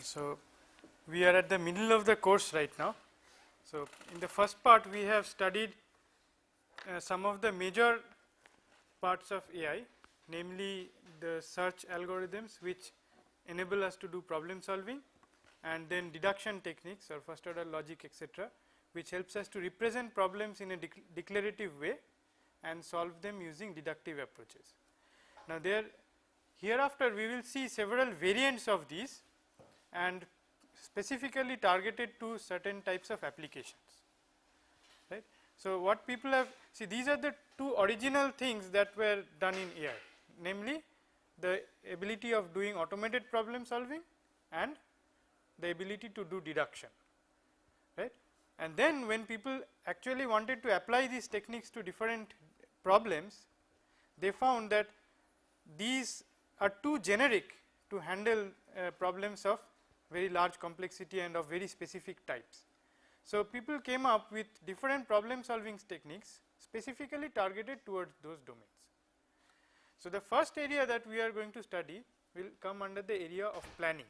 So, we are at the middle of the course right now. So, in the first part we have studied some of the major parts of AI, namely the search algorithms which enable us to do problem solving, and then deduction techniques or first order logic, etc., which helps us to represent problems in a declarative way and solve them using deductive approaches. Now, hereafter we will see several variants of these and specifically targeted to certain types of applications, right. So, what people have these are the two original things that were done in AI, namely the ability of doing automated problem solving and the ability to do deduction, right. And then when people actually wanted to apply these techniques to different problems, they found that these are too generic to handle problems of very large complexity and of very specific types. So, people came up with different problem solving techniques specifically targeted towards those domains. So, the first area that we are going to study will come under the area of planning.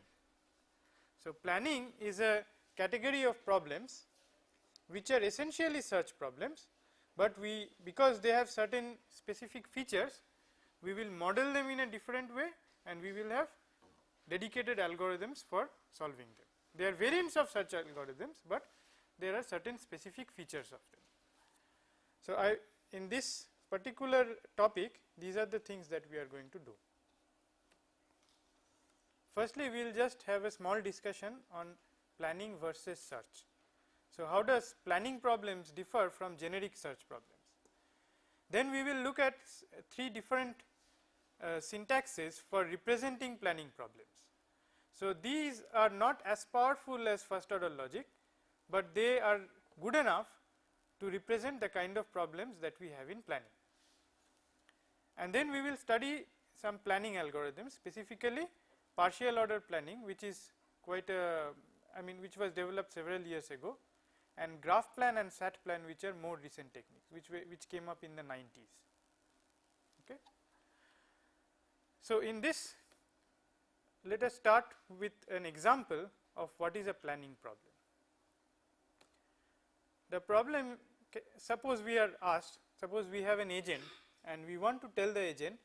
So, planning is a category of problems which are essentially search problems, but because they have certain specific features, we will model them in a different way and we will have dedicated algorithms for solving them. They are variants of such algorithms, but there are certain specific features of them. So, in this particular topic, these are the things that we are going to do. Firstly, we will just have a small discussion on planning versus search. So, how does planning problems differ from generic search problems? Then we will look at three different syntaxes for representing planning problems. So, these are not as powerful as first order logic, but they are good enough to represent the kind of problems that we have in planning. And then we will study some planning algorithms, specifically partial order planning, which is quite which was developed several years ago, and graph plan and sat plan, which are more recent techniques, which came up in the 90s. Okay. So, in this, let us start with an example of what is a planning problem. The problem, suppose we are asked, suppose we have an agent and we want to tell the agent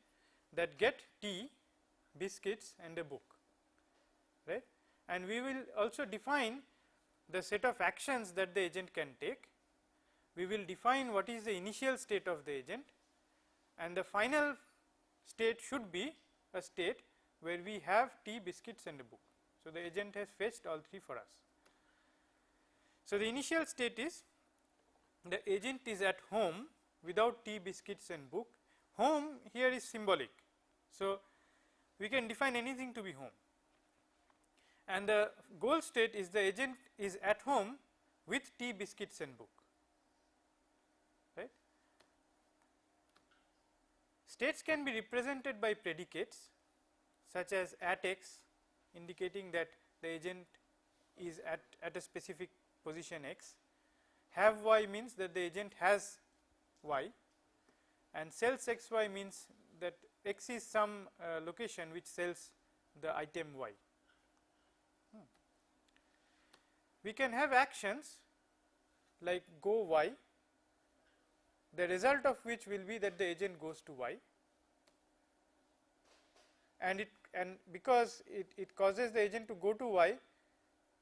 that get tea, biscuits and a book, right, and we will also define the set of actions that the agent can take. We will define what is the initial state of the agent, and the final state should be a state where we have tea, biscuits and a book. So, the agent has fetched all three for us. So, the initial state is the agent is at home without tea, biscuits and book. Home here is symbolic. So, we can define anything to be home, and the goal state is the agent is at home with tea, biscuits and book, right. States can be represented by predicates such as at x, indicating that the agent is at a specific position x. Have y means that the agent has y, and sells xy means that x is some location which sells the item y. We can have actions like go y, the result of which will be that the agent goes to y, and because it causes the agent to go to y,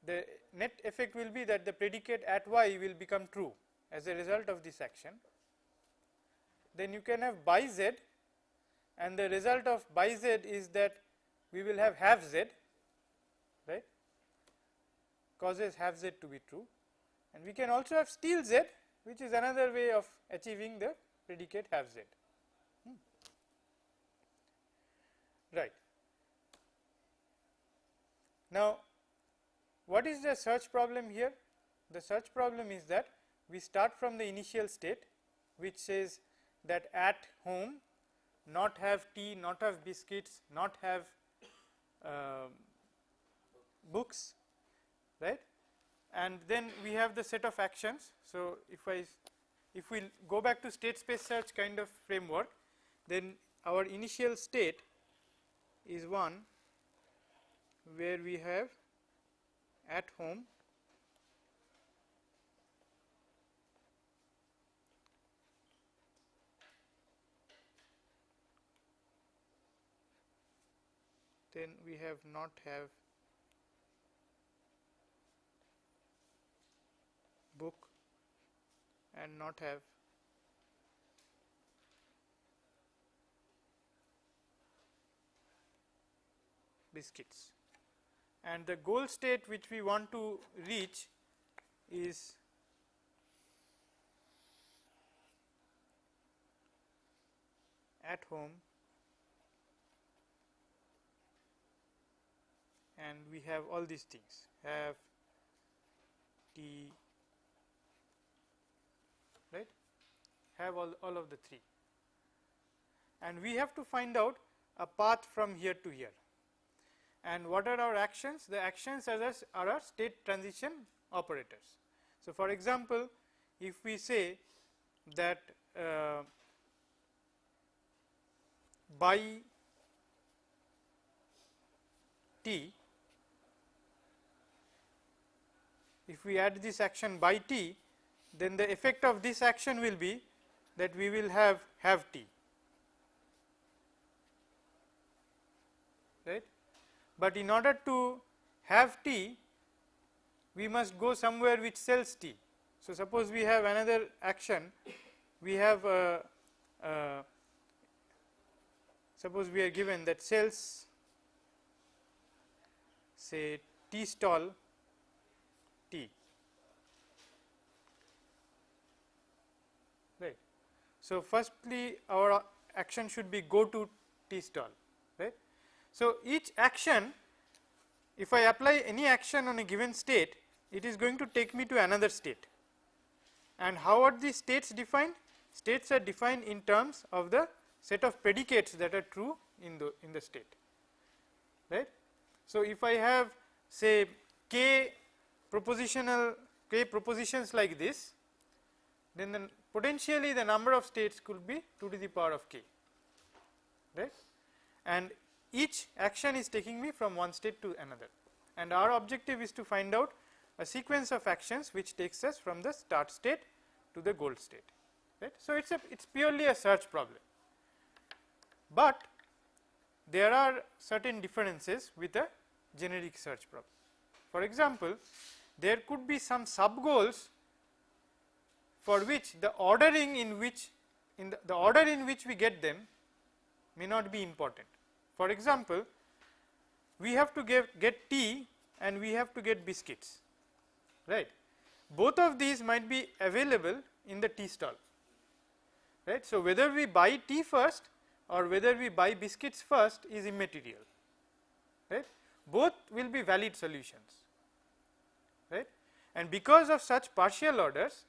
the net effect will be that the predicate at y will become true as a result of this action. Then you can have buy z, and the result of buy z is that we will have z, right, causes have z to be true, and we can also have steal z, which is another way of achieving the predicate have z. Right. Now, what is the search problem here? The search problem is that we start from the initial state, which says that at home, not have tea, not have biscuits, not have books, right, and then we have the set of actions. So, if we go back to state space search kind of framework, then our initial state is one where we have at home then we have not have book and not have biscuits, and the goal state which we want to reach is at home and we have all these things, have tea, right, have all of the three, and we have to find out a path from here to here. And what are our actions? The actions are our state transition operators. So, for example, if we say that by t, if we add this action by t, then the effect of this action will be that we will have t, right. But in order to have t, we must go somewhere which sells t. So, suppose we have another action, we have suppose we are given that sells say tea stall tea, right. So, firstly our action should be go to tea stall, right. So, each action, if I apply any action on a given state, it is going to take me to another state. And how are these states defined? States are defined in terms of the set of predicates that are true in the state, right. So, if I have say k propositions like this, then potentially the number of states could be 2 to the power of k, right, and each action is taking me from one state to another, and our objective is to find out a sequence of actions which takes us from the start state to the goal state, right. So, it is purely a search problem, but there are certain differences with a generic search problem. For example, there could be some sub goals for which the ordering in which the order in which we get them may not be important. For example, we have to get tea and we have to get biscuits, right. Both of these might be available in the tea stall, right. So, whether we buy tea first or whether we buy biscuits first is immaterial, right. Both will be valid solutions, right, and because of such partial orders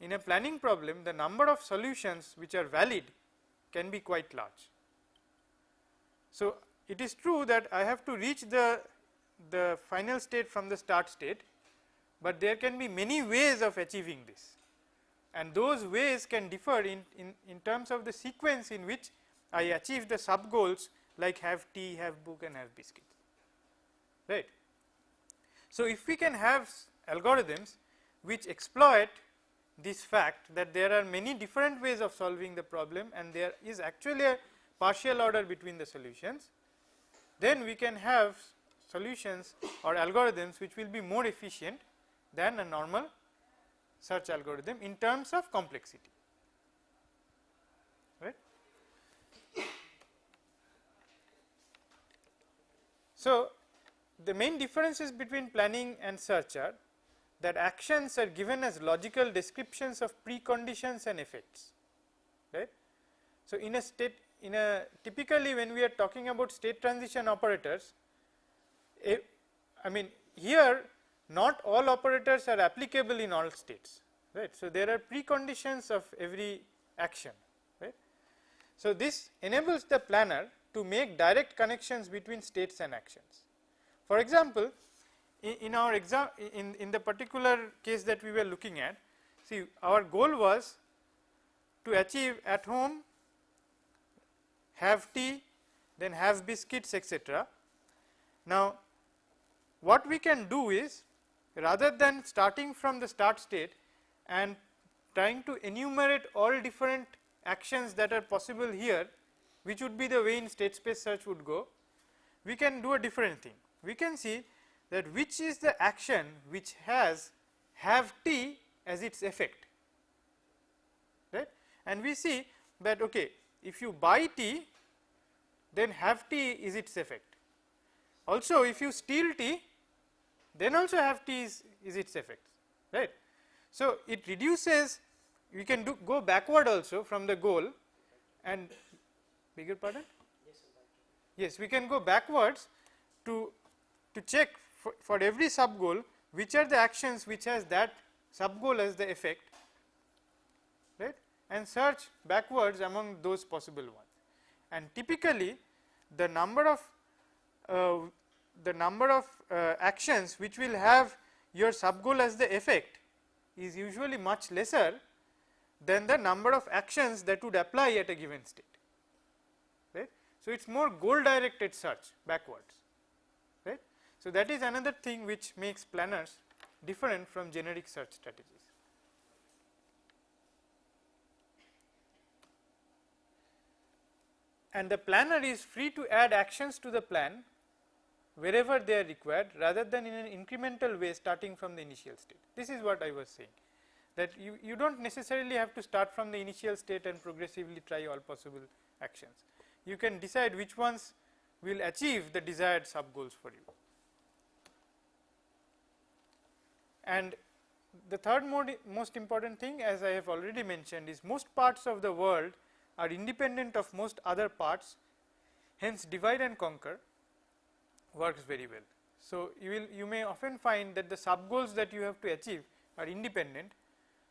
in a planning problem, the number of solutions which are valid can be quite large. So, it is true that I have to reach the final state from the start state, but there can be many ways of achieving this, and those ways can differ in terms of the sequence in which I achieve the sub goals like have tea, have book and have biscuits, right. So, if we can have algorithms which exploit this fact that there are many different ways of solving the problem and there is actually a partial order between the solutions, then we can have solutions or algorithms which will be more efficient than a normal search algorithm in terms of complexity, right. So, the main differences between planning and search are that actions are given as logical descriptions of preconditions and effects, right. So, typically when we are talking about state transition operators, I mean here not all operators are applicable in all states, right. So, there are preconditions of every action, right. So, this enables the planner to make direct connections between states and actions. For example, in our in the particular case that we were looking at, see our goal was to achieve at home, have tea, then have biscuits, etc. Now, what we can do is rather than starting from the start state and trying to enumerate all different actions that are possible here, which would be the way in state space search would go, we can do a different thing. We can see that which is the action which has have t as its effect, right, and we see that okay, if you buy t, then have t is its effect. Also if you steal t, then also have t is its effect, right. So it reduces, we can go backward also from the goal, and beg your pardon? Yes, we can go backwards to check for every sub goal which are the actions which has that sub goal as the effect, right, and search backwards among those possible ones. And typically the number of actions which will have your sub goal as the effect is usually much lesser than the number of actions that would apply at a given state, right. So it is more goal directed search backwards, right. So that is another thing which makes planners different from generic search strategies. And the planner is free to add actions to the plan wherever they are required, rather than in an incremental way starting from the initial state. This is what I was saying, that you do not necessarily have to start from the initial state and progressively try all possible actions. You can decide which ones will achieve the desired sub goals for you. And the third most important thing, as I have already mentioned, is most parts of the world are independent of most other parts, hence divide and conquer works very well. So you may often find that the sub goals that you have to achieve are independent,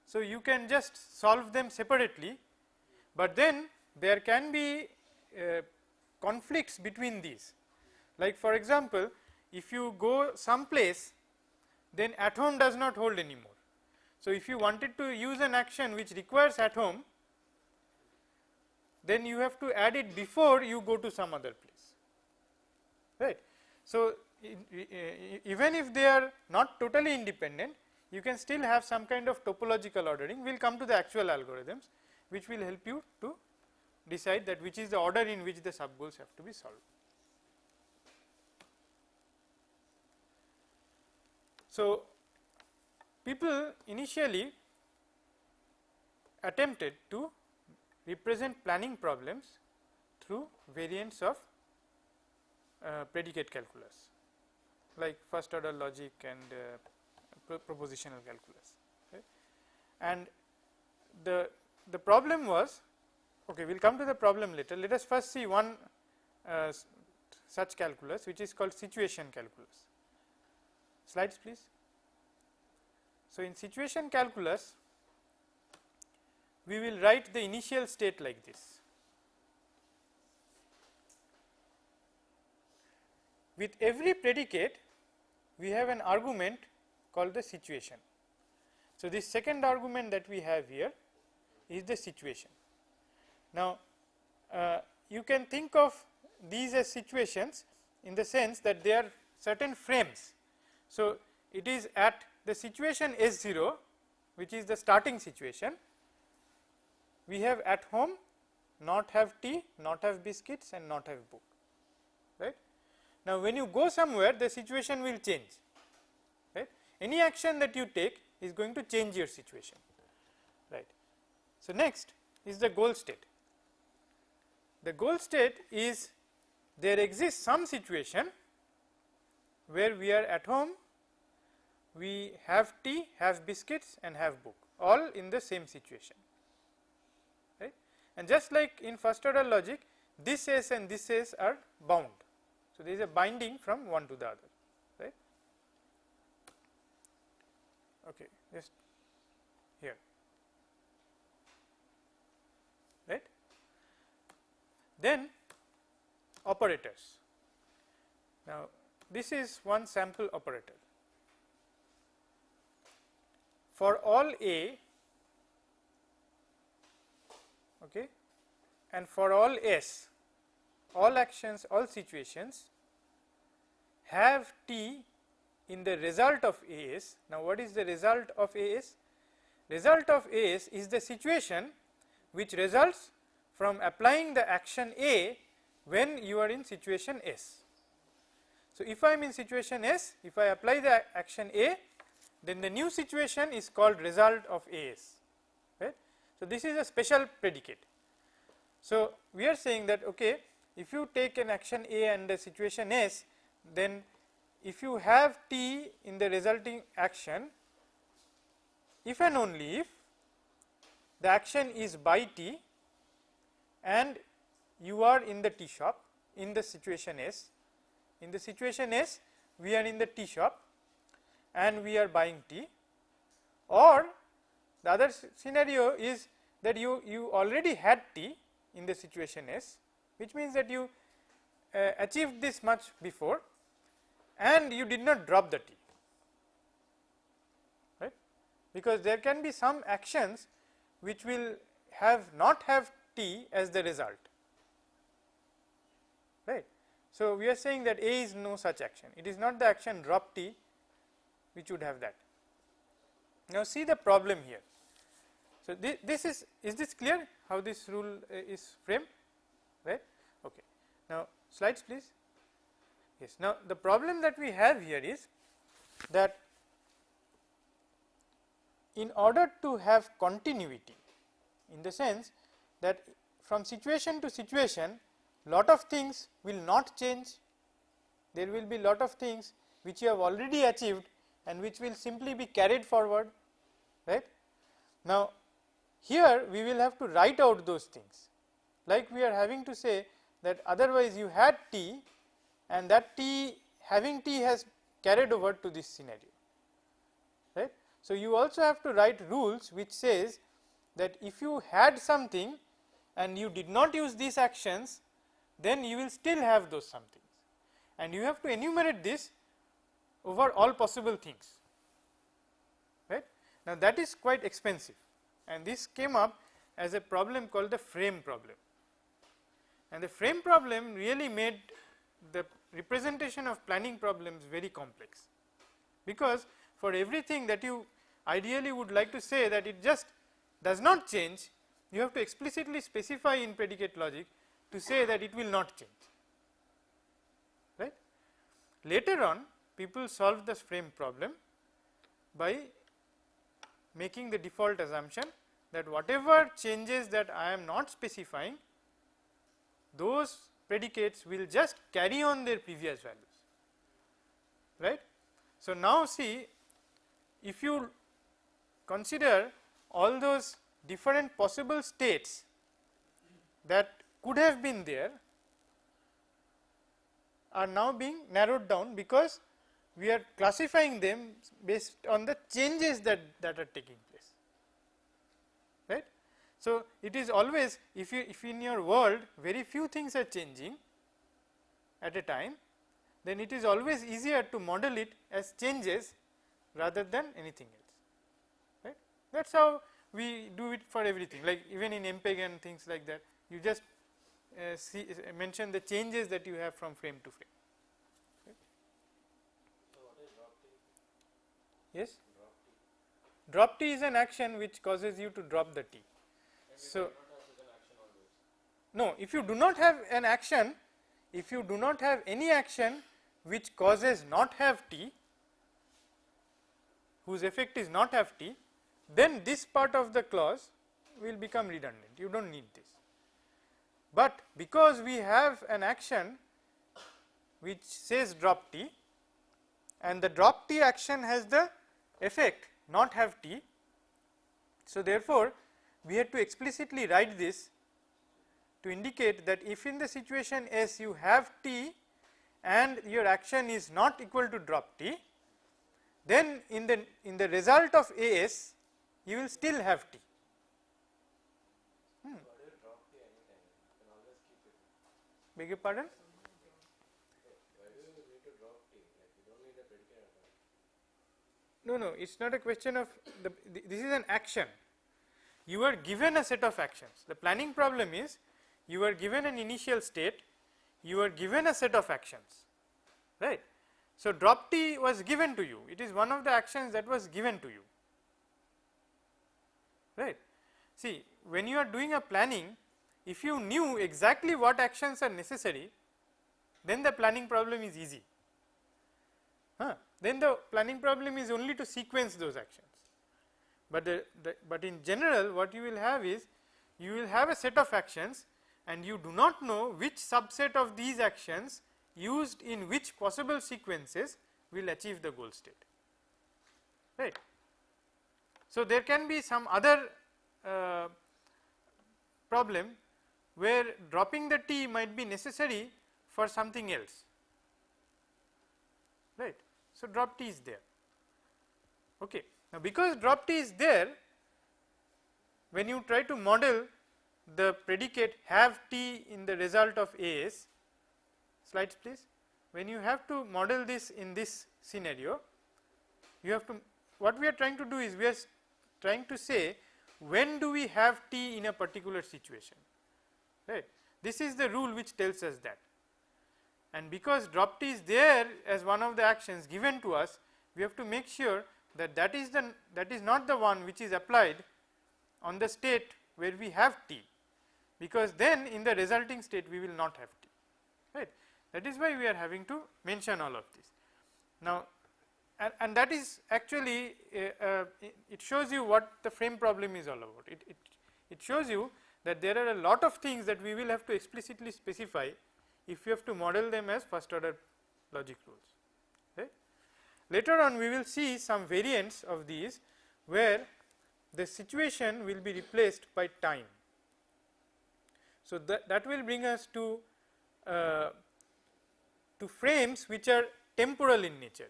so you can just solve them separately, but then there can be conflicts between these. Like for example, if you go someplace, then at home does not hold anymore. So if you wanted to use an action which requires at home, then you have to add it before you go to some other place, right. So even if they are not totally independent, you can still have some kind of topological ordering. We will come to the actual algorithms which will help you to decide that which is the order in which the sub goals have to be solved. So people initially attempted to represent planning problems through variants of predicate calculus, like first order logic and propositional calculus, right. And the problem was, okay, we will come to the problem later. Let us first see one such calculus which is called situation calculus. Slides please. So in situation calculus, we will write the initial state like this. With every predicate, we have an argument called the situation. So this second argument that we have here is the situation. Now you can think of these as situations in the sense that they are certain frames. So it is at the situation S0, which is the starting situation, we have at home, not have tea, not have biscuits and not have book, right. Now when you go somewhere, the situation will change, right. Any action that you take is going to change your situation, right. So next is the goal state. The goal state is there exists some situation where we are at home, we have tea, have biscuits and have book, all in the same situation, right. And just like in first order logic, this S and this S are bound. So there is a binding from one to the other, right. Okay, just here, right. Then operators. Now this is one sample operator. For all A, okay, and for all S, all actions, all situations have T in the result of AS. Now, what is the result of AS? Result of AS is the situation which results from applying the action A when you are in situation S. So, if I am in situation S, if I apply the action A, then the new situation is called result of AS, right. So, this is a special predicate. So, we are saying that okay, if you take an action A and the situation S, then if you have T in the resulting action, if and only if the action is by T and you are in the T shop in the situation S. In the situation S, we are in the T shop and we are buying tea, or the other scenario is that you already had tea in the situation S, which means that you achieved this much before and you did not drop the tea, right, because there can be some actions which will not have T as the result, right. So, we are saying that A is no such action, it is not the action drop T which would have that. Now, see the problem here. So, this is this clear how this rule is framed, right. Okay. Now, slides please. Yes. Now, the problem that we have here is that in order to have continuity, in the sense that from situation to situation lot of things will not change, there will be lot of things which you have already achieved and which will simply be carried forward, right. Now, here we will have to write out those things, like we are having to say that otherwise you had T and that T having T has carried over to this scenario, right. So, you also have to write rules which says that if you had something and you did not use these actions, then you will still have those somethings, and you have to enumerate this over all possible things, right. Now, that is quite expensive, and this came up as a problem called the frame problem, and the frame problem really made the representation of planning problems very complex, because for everything that you ideally would like to say that it just does not change, you have to explicitly specify in predicate logic to say that it will not change, right. Later on people solved this frame problem by making the default assumption that whatever changes that I am not specifying, those predicates will just carry on their previous values, right. So, now see, if you consider all those different possible states that could have been there are now being narrowed down, because we are classifying them based on the changes that are taking place, right. So, it is always if in your world very few things are changing at a time, then it is always easier to model it as changes rather than anything else, right. That is how we do it for everything, like even in MPEG and things like that, you just mention the changes that you have from frame to frame. Okay. So, what is drop T? Yes? Drop T is an action which causes you to drop the T. So, no, if you do not have an action, if you do not have any action which causes not have T, whose effect is not have T, then this part of the clause will become redundant, you do not need this. But because we have an action which says drop T, and the drop T action has the effect not have T, so therefore, we had to explicitly write this to indicate that if in the situation S you have T and your action is not equal to drop T, then in the result of AS you will still have T. Beg your pardon? Why do you need to drop T? Like you don't need a predicate at all. No, it is not a question of this is an action. You are given a set of actions. The planning problem is you are given an initial state, you are given a set of actions, right. So, drop T was given to you, it is one of the actions that was given to you, right. See, when you are doing a planning, if you knew exactly what actions are necessary, then the planning problem is easy. Then the planning problem is only to sequence those actions. But in general, what you will have is, you will have a set of actions and you do not know which subset of these actions used in which possible sequences will achieve the goal state, right. So, there can be some other problem where dropping the T might be necessary for something else, right. So, drop T is there. Okay. Now, because drop T is there, when you try to model the predicate have T in the result of AS, slides please. When you have to model this in this scenario, you have to, what we are trying to do is, we are trying to say when do we have T in a particular situation, right. This is the rule which tells us that, and because drop T is there as one of the actions given to us, we have to make sure that that is not the one which is applied on the state where we have T, because then in the resulting state we will not have T, right. That is why we are having to mention all of this. Now, and that is actually it shows you what the frame problem is all about. It shows you that there are a lot of things that we will have to explicitly specify if you have to model them as first order logic rules, right. Later on we will see some variants of these where the situation will be replaced by time. So, that will bring us to frames which are temporal in nature.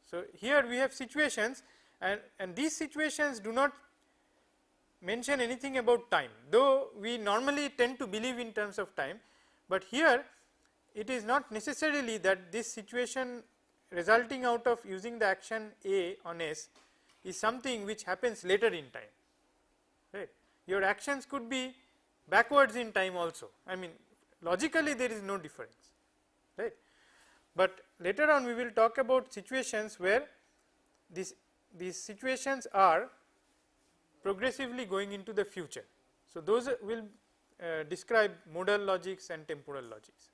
So, here we have situations and these situations do not mention anything about time, though we normally tend to believe in terms of time, but here it is not necessarily that this situation resulting out of using the action A on S is something which happens later in time, right. Your actions could be backwards in time also, I mean logically there is no difference, right. But later on we will talk about situations where these situations are progressively going into the future. So, those will describe modal logics and temporal logics.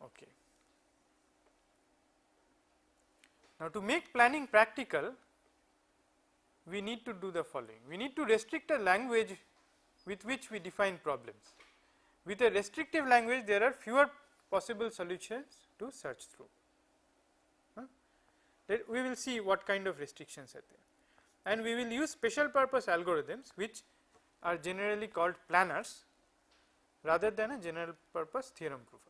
Okay. Now, to make planning practical, we need to do the following. We need to restrict a language with which we define problems. With a restrictive language, there are fewer possible solutions to search through. We will see what kind of restrictions are there, and we will use special purpose algorithms which are generally called planners rather than a general purpose theorem prover.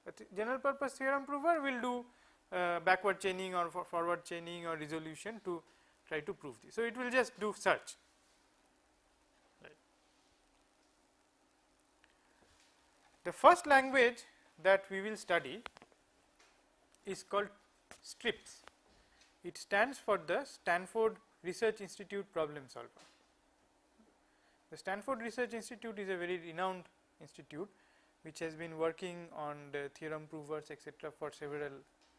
A general purpose theorem prover will do backward chaining or forward chaining or resolution to try to prove this. So, it will just do search. Right. The first language that we will study is called STRIPS. It stands for the Stanford Research Institute Problem Solver. The Stanford Research Institute is a very renowned institute which has been working on the theorem provers etc. for several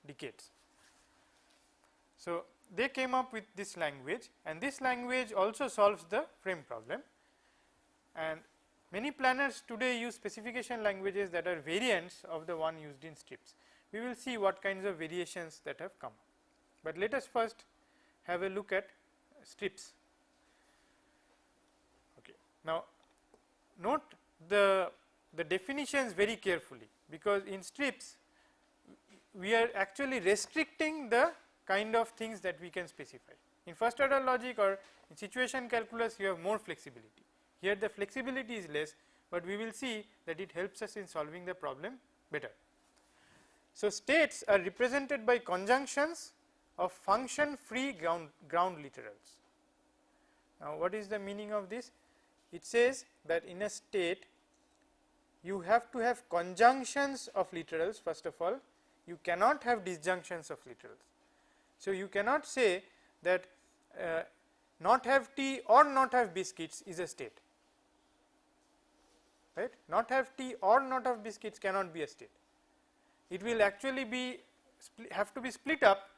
decades. So, they came up with this language, and this language also solves the frame problem, and many planners today use specification languages that are variants of the one used in STRIPS. We will see what kinds of variations that have come, but let us first have a look at STRIPS. Okay. Now, note the definitions very carefully, because in STRIPS we are actually restricting the kind of things that we can specify. In first order logic or in situation calculus you have more flexibility. Here the flexibility is less, but we will see that it helps us in solving the problem better. So, states are represented by conjunctions of function free ground literals. Now, what is the meaning of this? It says that in a state you have to have conjunctions of literals first of all, you cannot have disjunctions of literals. So, you cannot say that not have tea or not have biscuits is a state, right. Not have tea or not have biscuits cannot be a state. it will actually be have to be split up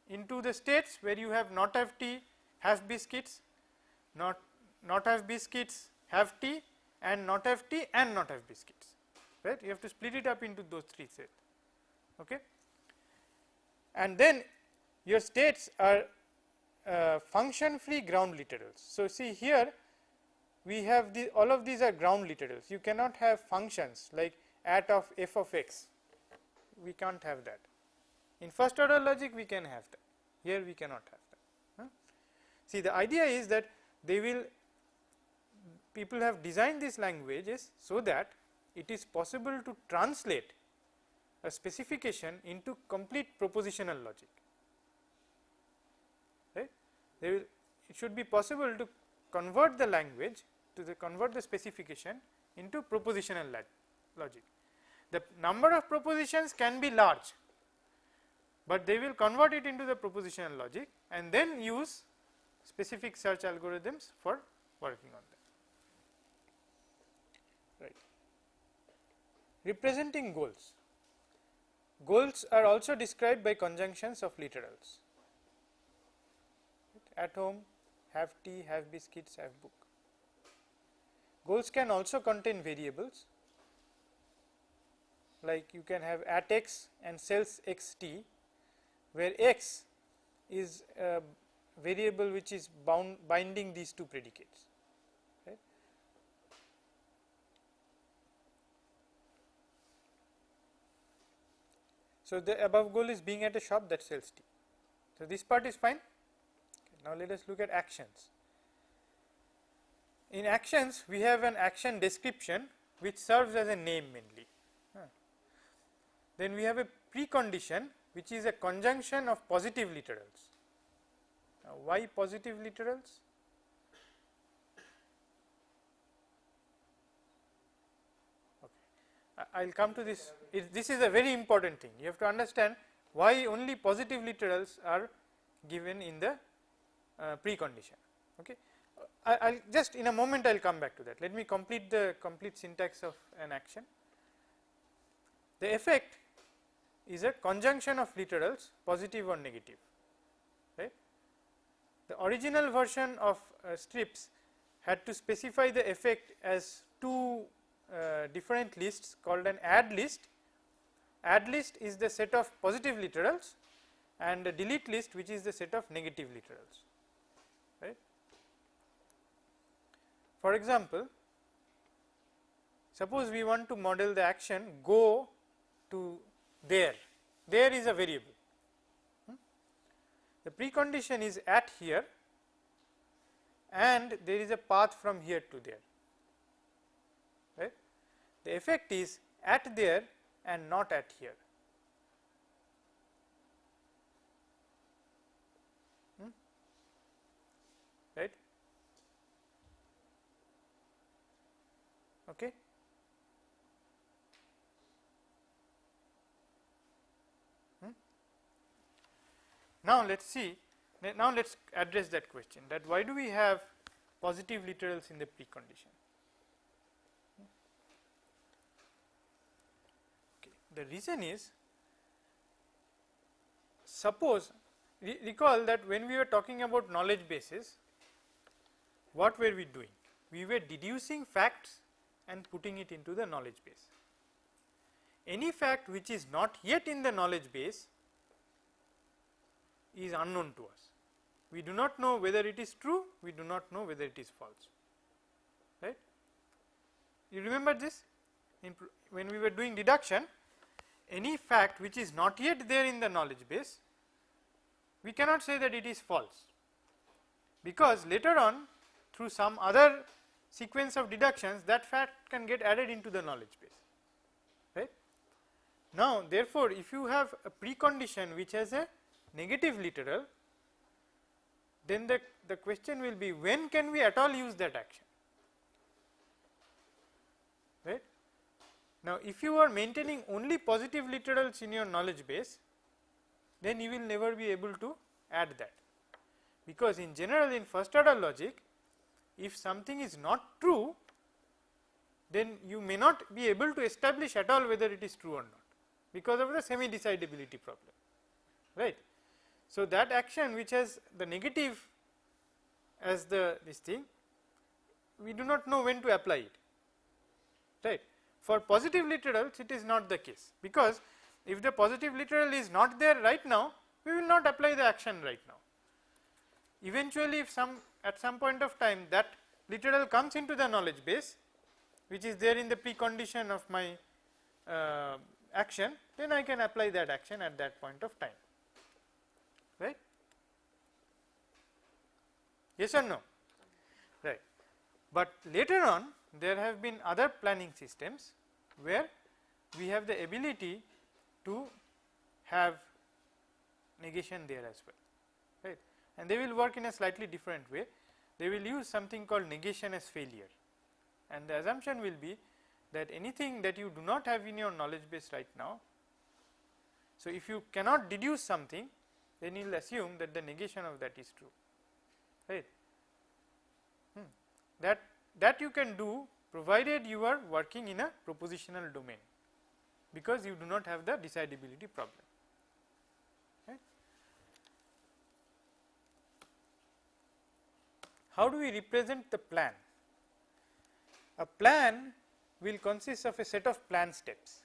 into the states where you have not have T, have biscuits, not have biscuits, have T, and not have T and not have biscuits, right. You have to split it up into those 3 sets, okay. And then your states are function free ground literals. So, see here we have all of these are ground literals. You cannot have functions like at of f of x, we can't have that. In first order logic we can have that, here we cannot have that. See, the idea is that people have designed these languages so that it is possible to translate a specification into complete propositional logic, right. It should be possible to convert the language convert the specification into propositional logic. The number of propositions can be large, but they will convert it into the propositional logic and then use specific search algorithms for working on them, right. Representing goals. Goals are also described by conjunctions of literals. At home, have tea, have biscuits, have book. Goals can also contain variables, like you can have at x and cells xt, where x is a variable which is binding these 2 predicates, right. So, the above goal is being at a shop, that sells tea. So, this part is fine. Okay, now, let us look at actions. In actions we have an action description which serves as a name mainly. Then we have a precondition which is a conjunction of positive literals. Now, why positive literals? Okay. I will come to this. This is a very important thing. You have to understand why only positive literals are given in the precondition. Okay. I will just in a moment I will come back to that. Let me complete the complete syntax of an action. The effect is a conjunction of literals, positive or negative, right. The original version of strips had to specify the effect as 2 different lists called an add list. Add list is the set of positive literals and the delete list which is the set of negative literals, right. For example, suppose we want to model the action go to there is a variable. The precondition is at here and there is a path from here to there, right. The effect is at there and not at here. Right. Okay. Now, let us see, now let us address that question, that why do we have positive literals in the precondition. Okay. The reason is, suppose recall that when we were talking about knowledge bases, what were we doing? We were deducing facts and putting it into the knowledge base. Any fact which is not yet in the knowledge base is unknown to us. We do not know whether it is true, we do not know whether it is false, right. You remember this when we were doing deduction, any fact which is not yet there in the knowledge base, we cannot say that it is false, because later on through some other sequence of deductions that fact can get added into the knowledge base, right. Now, therefore, if you have a precondition which has a negative literal, then the question will be, when can we at all use that action, right. Now, if you are maintaining only positive literals in your knowledge base, then you will never be able to add that, because in general in first order logic, if something is not true, then you may not be able to establish at all whether it is true or not, because of the semi decidability problem, right. So, that action which has the negative as this thing, we do not know when to apply it, right. For positive literals it is not the case, because if the positive literal is not there right now, we will not apply the action right now. Eventually if at some point of time that literal comes into the knowledge base, which is there in the precondition of my action, then I can apply that action at that point of time, right. Yes or no? Right. But later on there have been other planning systems where we have the ability to have negation there as well, right, and they will work in a slightly different way. They will use something called negation as failure, and the assumption will be that anything that you do not have in your knowledge base right now, so if you cannot deduce something, then you will assume that the negation of that is true, right. That you can do provided you are working in a propositional domain, because you do not have the decidability problem, right. How do we represent the plan? A plan will consist of a set of plan steps.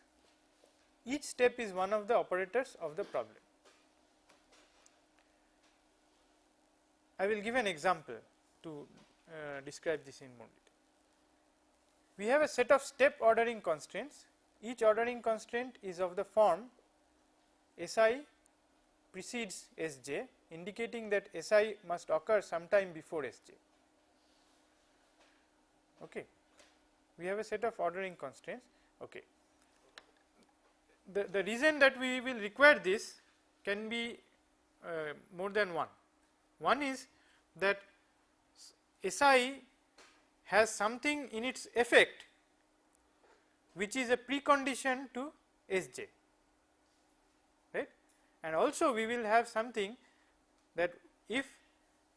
Each step is one of the operators of the problem. I will give an example to describe this in more detail. We have a set of step ordering constraints. Each ordering constraint is of the form Si precedes Sj, indicating that Si must occur sometime before Sj. Okay. We have a set of ordering constraints. Okay. The reason that we will require this can be more than one. One is that Si has something in its effect which is a precondition to Sj, right, and also we will have something that if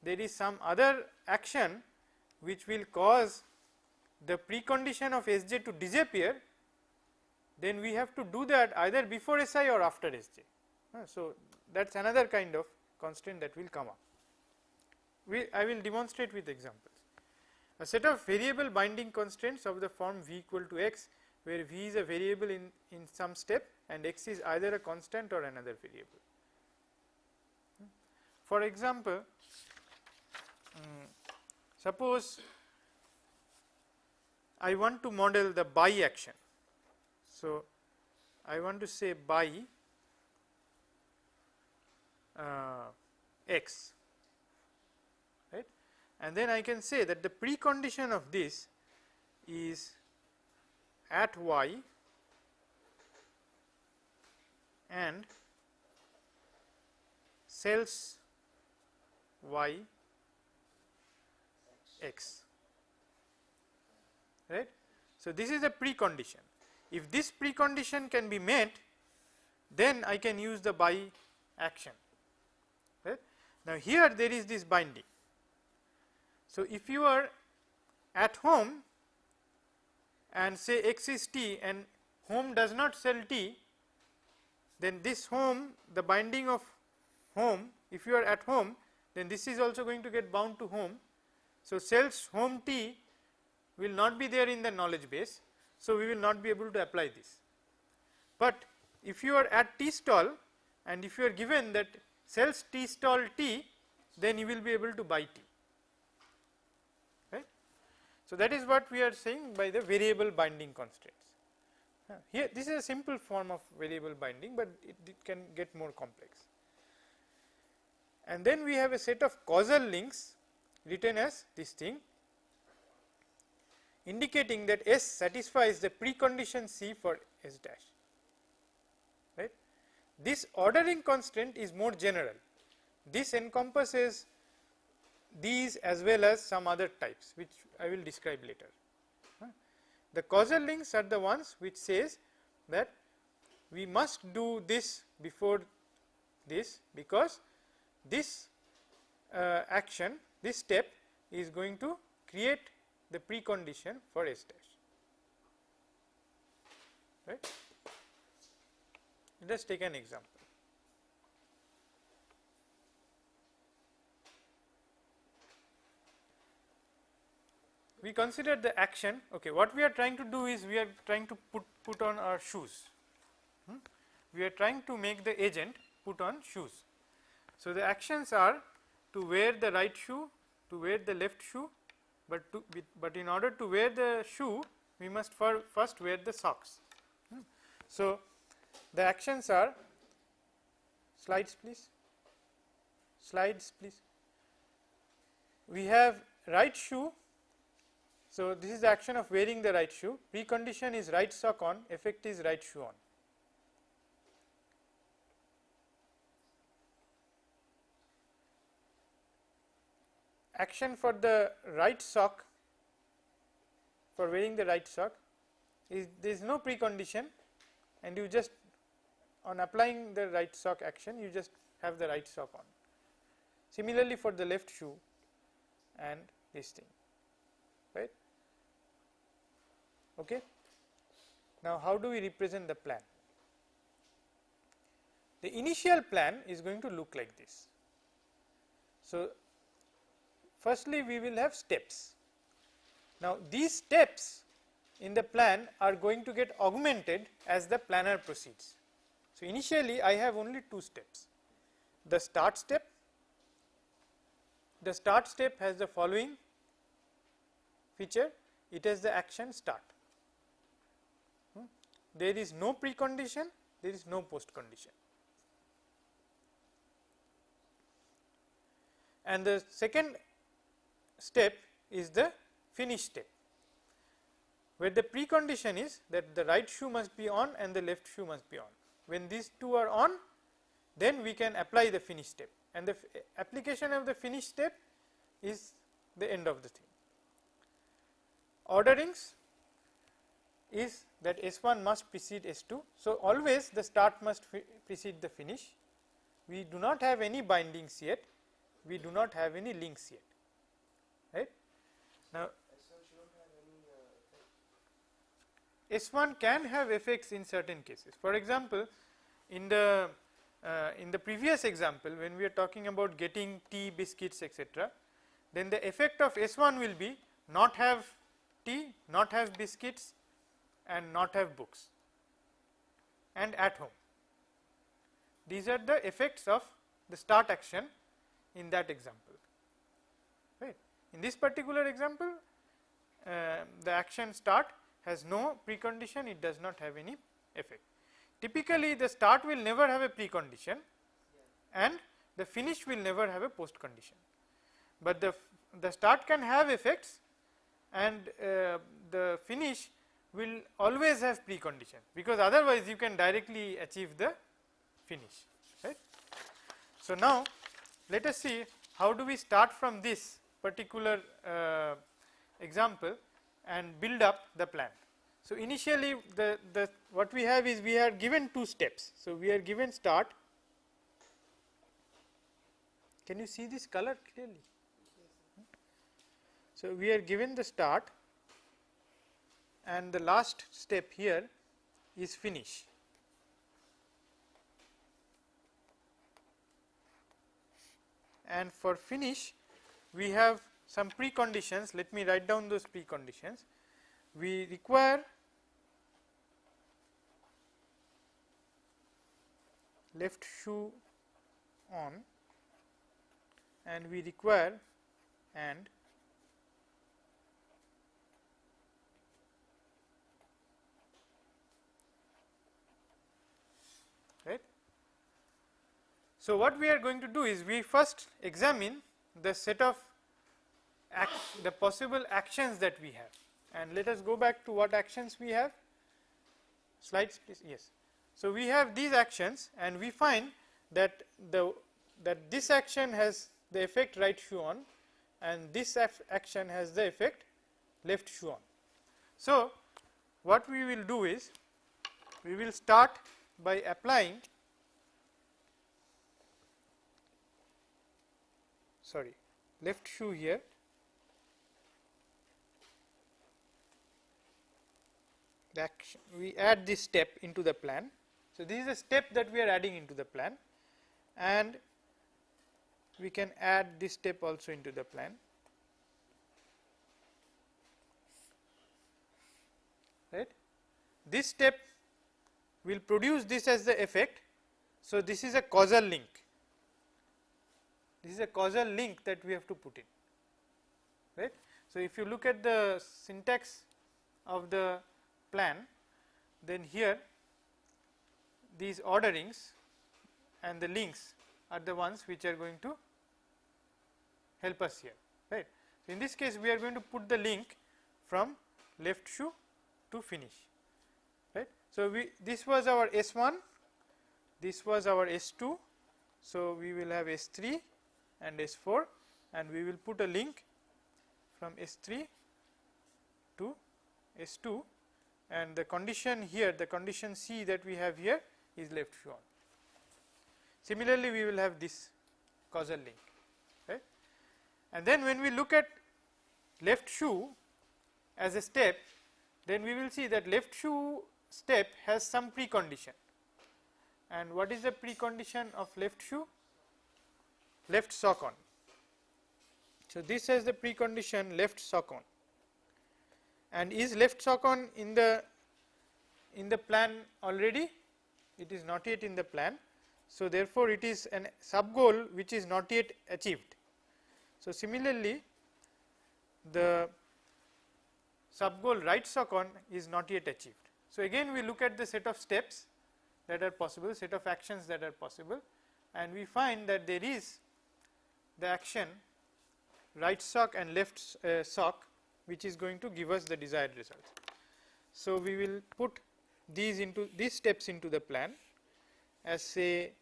there is some other action which will cause the precondition of Sj to disappear, then we have to do that either before Si or after Sj. So, that is another kind of constraint that will come up. I will demonstrate with examples. A set of variable binding constraints of the form v equal to x, where v is a variable in some step and x is either a constant or another variable. For example, suppose I want to model the buy action. So, I want to say buy x, right, and then I can say that the precondition of this is at y and sells y x, right. So, this is a precondition. If this precondition can be met, then I can use the buy action, right. Now, here there is this binding. So, if you are at home and say x is t and home does not sell t, then this home, the binding of home, if you are at home, then this is also going to get bound to home. So, sells home t will not be there in the knowledge base. So, we will not be able to apply this. But if you are at t stall and if you are given that sells t stall t, then you will be able to buy t, right. So, that is what we are saying by the variable binding constraints. Here this is a simple form of variable binding, but it can get more complex. And then we have a set of causal links written as this thing, indicating that S satisfies the precondition C for S dash, right. This ordering constraint is more general. This encompasses these as well as some other types, which I will describe later. The causal links are the ones which says that we must do this before this, because this action, this step is going to create the precondition for S dash, right. Let us take an example. We consider the action. Okay, what we are trying to do is we are trying to put on our shoes. We are trying to make the agent put on shoes. So the actions are to wear the right shoe, to wear the left shoe, but in order to wear the shoe, we must first wear the socks. So the actions are, slides please, slides please. We have right shoe. So this is the action of wearing the right shoe. Precondition is right sock on, effect is right shoe on. Action for the right sock, for wearing the right sock, is there is no precondition, and you just, on applying the right sock action, you just have the right sock on. Similarly for the left shoe and this thing, right. Okay. Now how do we represent the plan? The initial plan is going to look like this. So firstly we will have steps. Now these steps in the plan are going to get augmented as the planner proceeds. So initially I have only two steps. The start step. The start step has the following feature. It has the action start. There is no precondition, there is no post condition. And the second step is the finish step, where the precondition is that the right shoe must be on and the left shoe must be on. When these two are on, then we can apply the finish step, and the application of the finish step is the end of the thing. Orderings is that S1 must precede S2. So always the start must precede the finish. We do not have any bindings yet, we do not have any links yet, right. Now S1 can have effects in certain cases. For example, in the previous example, when we are talking about getting tea, biscuits, etc., then the effect of S1 will be not have tea, not have biscuits, and not have books, and at home. These are the effects of the start action in that example, right. In this particular example, the action start has no precondition, it does not have any effect. Typically the start will never have a precondition and the finish will never have a post condition, but the start can have effects and the finish will always have precondition, because otherwise you can directly achieve the finish, right. So now let us see how do we start from this particular example and build up the plan. So initially the what we have is we are given two steps. So we are given start. Can you see this color clearly? So we are given the start, and the last step here is finish. And for finish we have some preconditions. Let me write down those preconditions. We require left shoe on, and we require and right. So what we are going to do is we first examine the set of the possible actions that we have, and let us go back to what actions we have. Slides please. Yes. So we have these actions, and we find that this action has the effect right shoe on, and this action has the effect left shoe on. So what we will do is we will start by applying left shoe here, the action, we add this step into the plan, So, this is a step that we are adding into the plan, and we can add this step also into the plan. Right. This step will produce this as the effect. So, this is a causal link. This is a causal link that we have to put in. Right. So, if you look at the syntax of the plan, then here these orderings and the links are the ones which are going to help us here, right. So, in this case we are going to put the link from left shoe to finish, right. So, this was our S1, this was our S2, so we will have S3 and S4, and we will put a link from S3 to S2, and the condition here, the condition C that we have here is left shoe on. Similarly, we will have this causal link, right. And then when we look at left shoe as a step, then we will see that left shoe step has some precondition. And what is the precondition of left shoe? Left sock on. So, this has the precondition left sock on, and is left sock on in the plan already? It is not yet in the plan. So, therefore, it is an sub goal which is not yet achieved. So, similarly, the sub goal right sock on is not yet achieved. So, again we look at the set of steps that are possible, set of actions that are possible, and we find that there is the action right sock and left sock which is going to give us the desired result. So, we will put these steps into the plan as say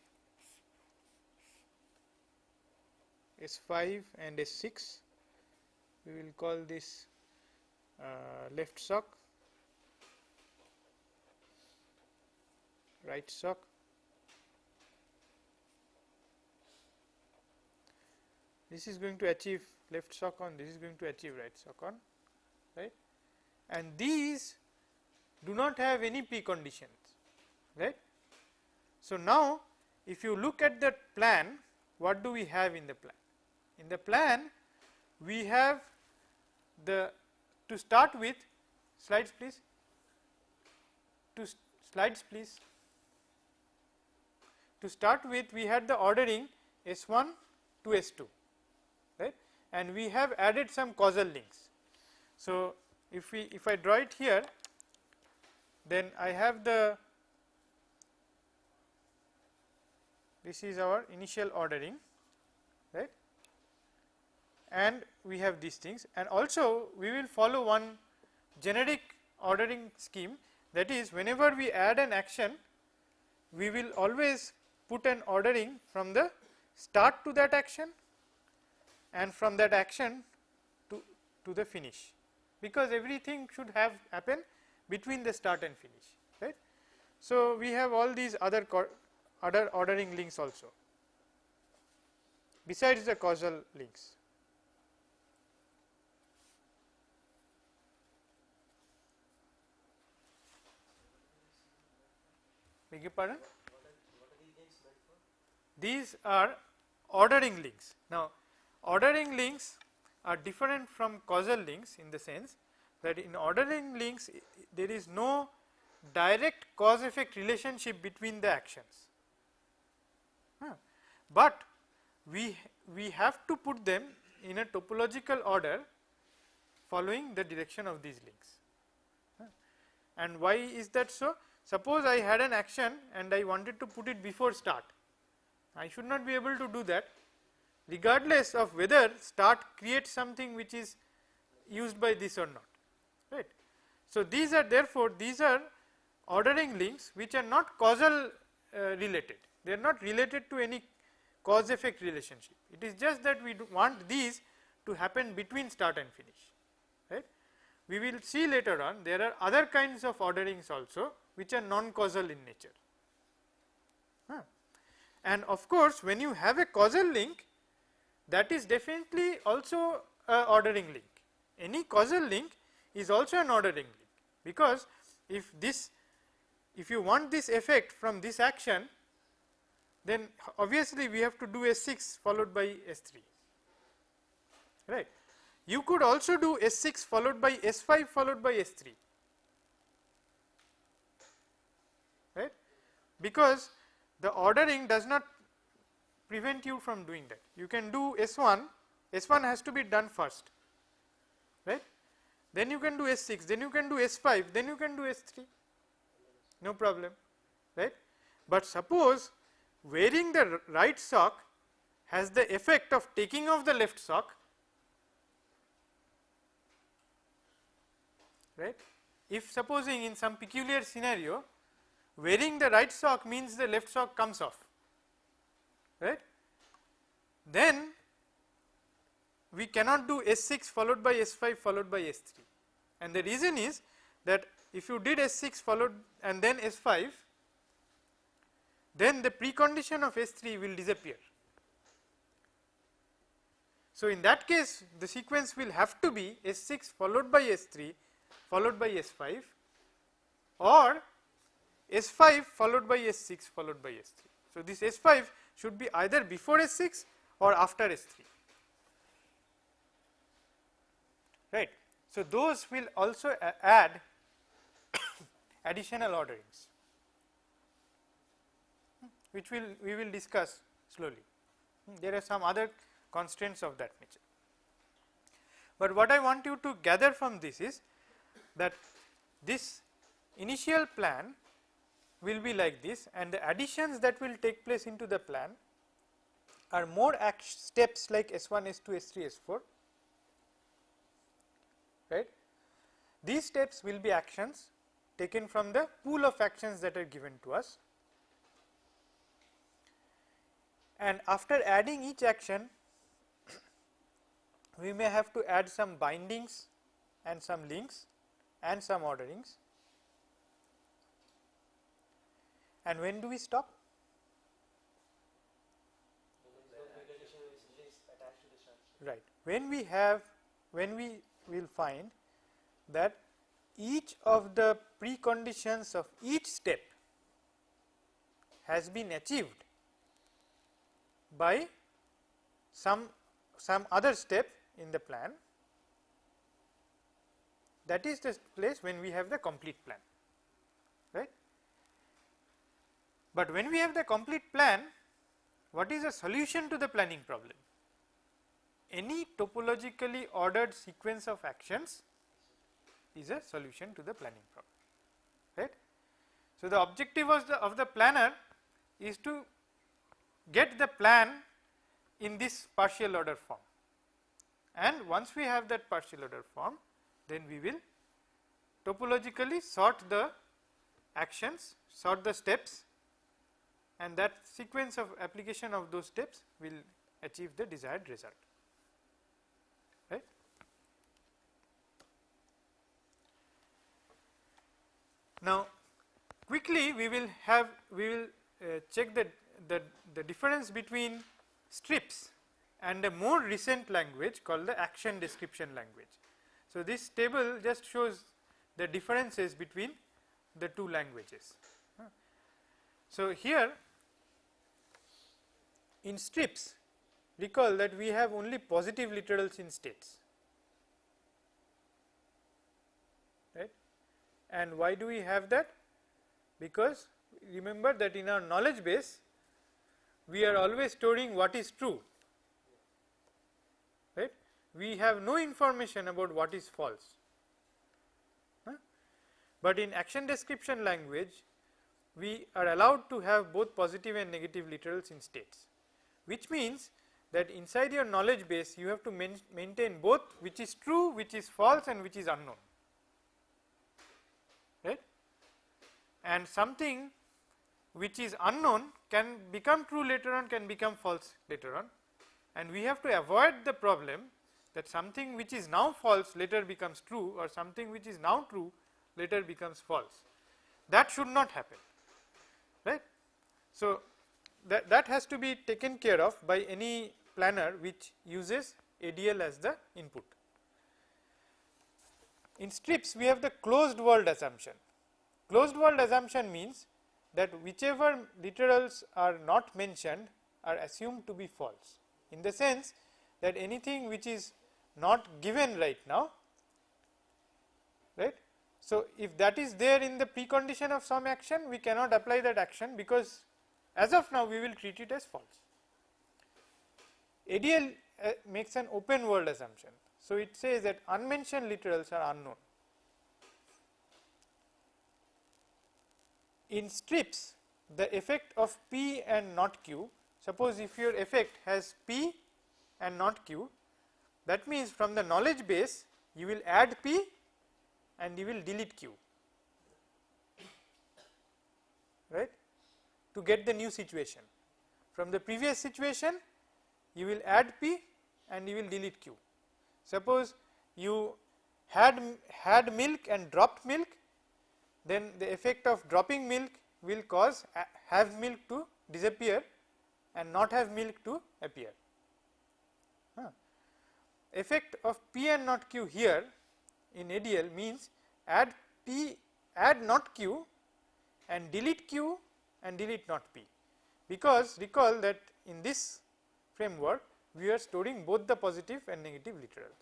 S5 and S6. We will call this left sock, right sock, this is going to achieve left sock on, this is going to achieve right sock on, right, and these do not have any preconditions, right. So, now if you look at the plan, what do we have in the plan? In the plan we have the, to start with, slides please, slides please. To start with, we had the ordering S1 to S2, right, and we have added some causal links. So, if I draw it here, then I have the, this is our initial ordering, right, and we have these things, and also we will follow one generic ordering scheme, that is whenever we add an action, we will always put an ordering from the start to that action and from that action to the finish, because everything should have happen between the start and finish, right. So, we have all these other ordering links also besides the causal links. Beg your pardon? These are ordering links. Now, ordering links are different from causal links in the sense that in ordering links there is no direct cause effect relationship between the actions, but we have to put them in a topological order following the direction of these links. And why is that so? Suppose I had an action and I wanted to put it before start, I should not be able to do that regardless of whether start creates something which is used by this or not, right. So, these are therefore, these are ordering links which are not causal related, they are not related to any cause effect relationship, it is just that we want these to happen between start and finish, right. We will see later on there are other kinds of orderings also which are non causal in nature. And of course, when you have a causal link, that is definitely also a ordering link. Any causal link is also an ordering link, because if this if you want this effect from this action, then obviously we have to do S6 followed by S3, right. You could also do S6 followed by S5 followed by S3, right, because the ordering does not prevent you from doing that. You can do S1, S1 has to be done first, right, then you can do S6, then you can do S5, then you can do S3, no problem, right. But suppose wearing the right sock has the effect of taking off the left sock, right. If supposing in some peculiar scenario wearing the right sock means the left sock comes off, right, then we cannot do S6 followed by S5 followed by S3, and the reason is that if you did S6 followed and then S5, then the precondition of S3 will disappear. So, in that case the sequence will have to be S6 followed by S3 followed by S5 or S5 followed by S6 followed by S3. So, this S5 should be either before S6 or after S3, right. So, those will also add additional orderings, which we will discuss slowly. There are some other constraints of that nature. But what I want you to gather from this is that this initial plan will be like this, and the additions that will take place into the plan are more steps like S1, S2, S3, S4, right. These steps will be actions taken from the pool of actions that are given to us, and after adding each action we may have to add some bindings and some links and some orderings. And when do we stop? Right. When we will find that each of the preconditions of each step has been achieved by some other step in the plan, that is the place when we have the complete plan, right. But when we have the complete plan, what is the solution to the planning problem? Any topologically ordered sequence of actions is a solution to the planning problem, right. So, the objective of the planner is to get the plan in this partial order form, and once we have that partial order form, then we will topologically sort the actions, sort the steps, and that sequence of application of those steps will achieve the desired result, right. Now, quickly we will check the difference between strips and a more recent language called the action description language. So, this table just shows the differences between the two languages. So, here in strips, recall that we have only positive literals in states, right, and why do we have that? Because remember that in our knowledge base we are always storing what is true, right. We have no information about what is false, but in action description language we are allowed to have both positive and negative literals in states, which means that inside your knowledge base you have to maintain both which is true, which is false, and which is unknown, right. And something which is unknown can become true later on, can become false later on, and we have to avoid the problem that something which is now false later becomes true, or something which is now true later becomes false. That should not happen, right. So, that has to be taken care of by any planner which uses ADL as the input. In strips we have the closed world assumption. closed world assumption means that whichever literals are not mentioned are assumed to be false, in the sense that anything which is not given right now, right. So, if that is there in the precondition of some action, we cannot apply that action, because as of now we will treat it as false. ADL makes an open world assumption. So, it says that unmentioned literals are unknown. In strips, the effect of P and not Q, suppose if your effect has P and not Q, that means from the knowledge base you will add P and you will delete Q, right, to get the new situation. From the previous situation you will add P and you will delete Q. Suppose you had milk and dropped milk, then the effect of dropping milk will cause have milk to disappear and not have milk to appear. Effect of P and not Q here in ADL means add P, add not Q and delete Q and delete not P, because recall that in this framework we are storing both the positive and negative literals,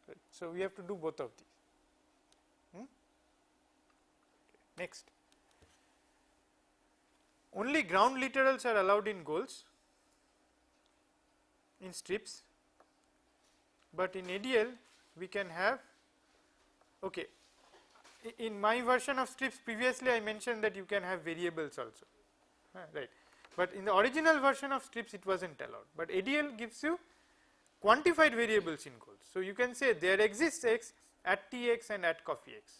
right. So, we have to do both of these. Next, only ground literals are allowed in goals, in strips, but in ADL we can have, okay, in my version of strips previously I mentioned that you can have variables also, right, but in the original version of strips it was not allowed, but ADL gives you quantified variables in goals. So, you can say there exists x at Tx and at coffee x,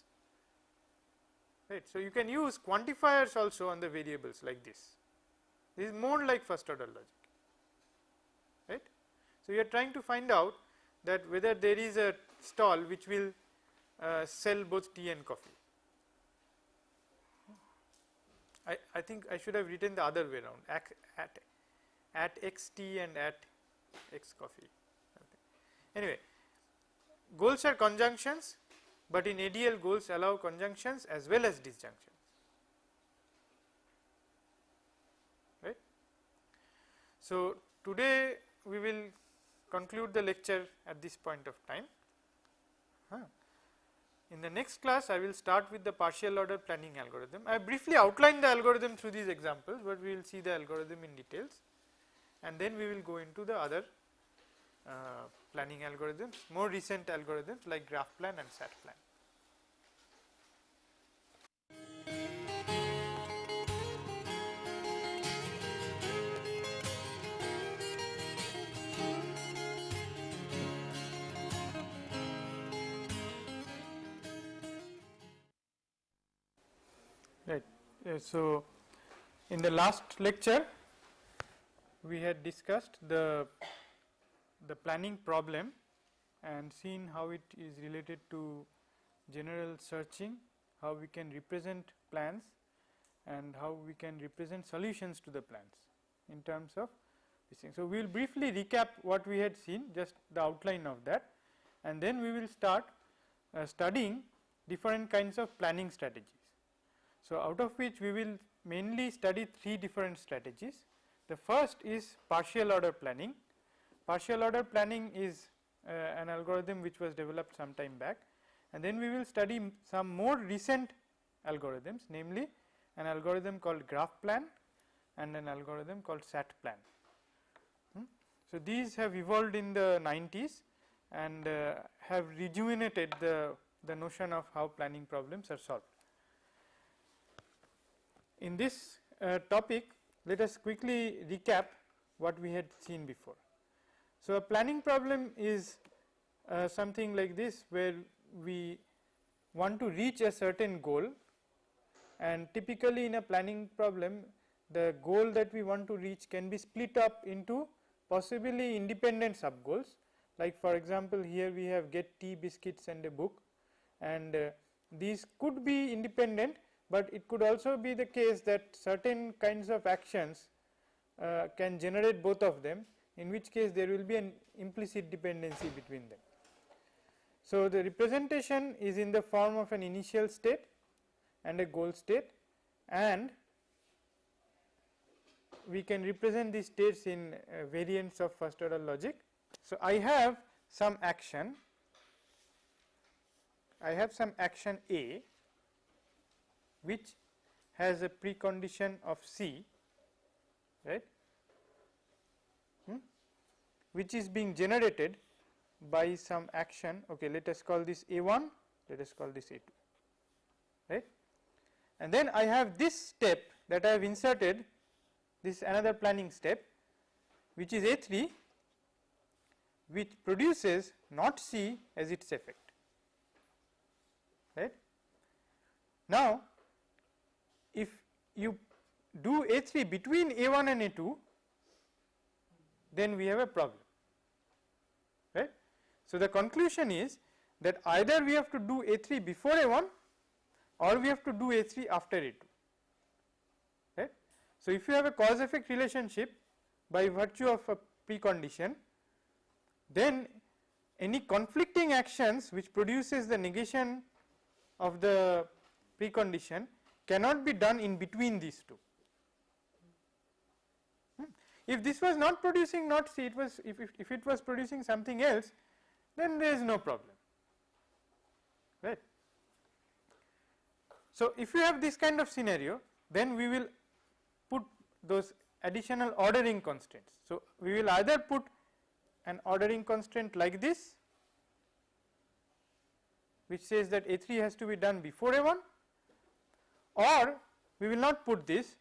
right. So, you can use quantifiers also on the variables like this. This is more like first order logic, right. So, you are trying to find out that whether there is a stall which will sell both tea and coffee. I think I should have written the other way around, at x tea and at x coffee. Okay. Anyway, goals are conjunctions, but in ADL goals allow conjunctions as well as disjunctions, right. So, today we will conclude the lecture at this point of time. In the next class I will start with the partial order planning algorithm. I briefly outlined the algorithm through these examples, but we will see the algorithm in details, and then we will go into the other planning algorithms, more recent algorithms like graph plan and SAT plan. Right. So, in the last lecture we had discussed the planning problem and seen how it is related to general searching, how we can represent plans and how we can represent solutions to the plans in terms of this thing. So, we will briefly recap what we had seen, just the outline of that, and then we will start studying different kinds of planning strategies. So, out of which we will mainly study 3 different strategies. The first is partial order planning. Partial order planning is an algorithm which was developed some time back, and then we will study some more recent algorithms, namely an algorithm called graph plan and an algorithm called SAT plan. So, these have evolved in the 90s and have rejuvenated the notion of how planning problems are solved. In this topic, let us quickly recap what we had seen before. So, a planning problem is something like this, where we want to reach a certain goal, and typically in a planning problem the goal that we want to reach can be split up into possibly independent sub goals. Like for example, here we have get tea, biscuits and a book, and these could be independent, but it could also be the case that certain kinds of actions can generate both of them, in which case there will be an implicit dependency between them. So, the representation is in the form of an initial state, and a goal state, and we can represent these states in variants of first order logic. So, I have some action, A which has a precondition of C, right, which is being generated by some action. Okay, let us call this A1, let us call this A2, right. And then I have this step that I have inserted, this another planning step, which is A3, which produces not C as its effect, right. Now, if you do A3 between A1 and A2, then we have a problem, right. So, the conclusion is that either we have to do A3 before A1 or we have to do A3 after A2, right. So, if you have a cause effect relationship by virtue of a precondition, then any conflicting actions which produces the negation of the precondition cannot be done in between these two. If this was not producing not C, it was if it was producing something else, then there is no problem, right. So, if you have this kind of scenario, then we will put those additional ordering constraints. So, we will either put an ordering constraint like this, which says that A3 has to be done before A1, or we will not put this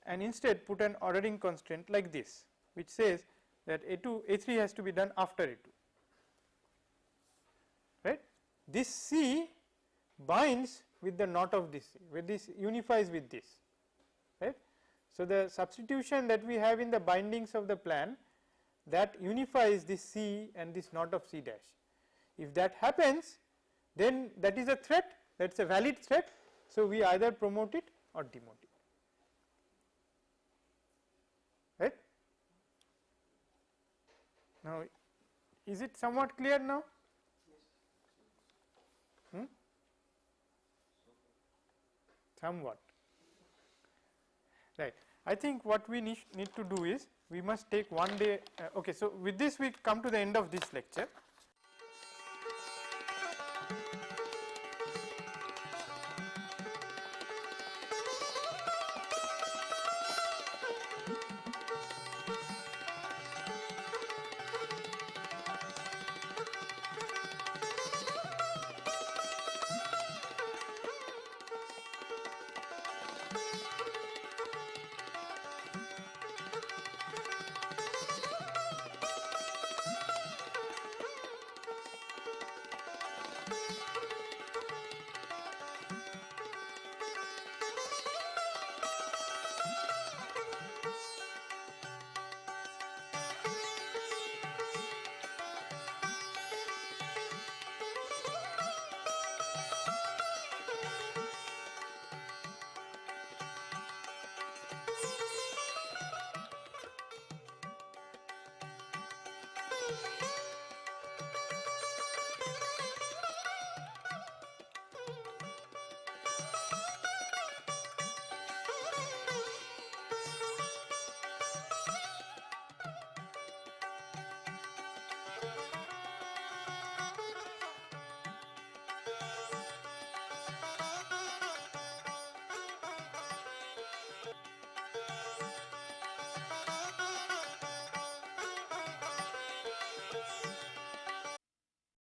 and instead put an ordering constraint like this, which says that A3 has to be done after A2, right. This C binds with the knot of this C, where this unifies with this, right. So, the substitution that we have in the bindings of the plan, that unifies this C and this knot of C dash. If that happens, then that is a threat, that is a valid threat. So, we either promote it or demote it, right. Now, is it somewhat clear now? Somewhat, right. I think what we need to do is, we must take one day. Okay, so with this we come to the end of this lecture.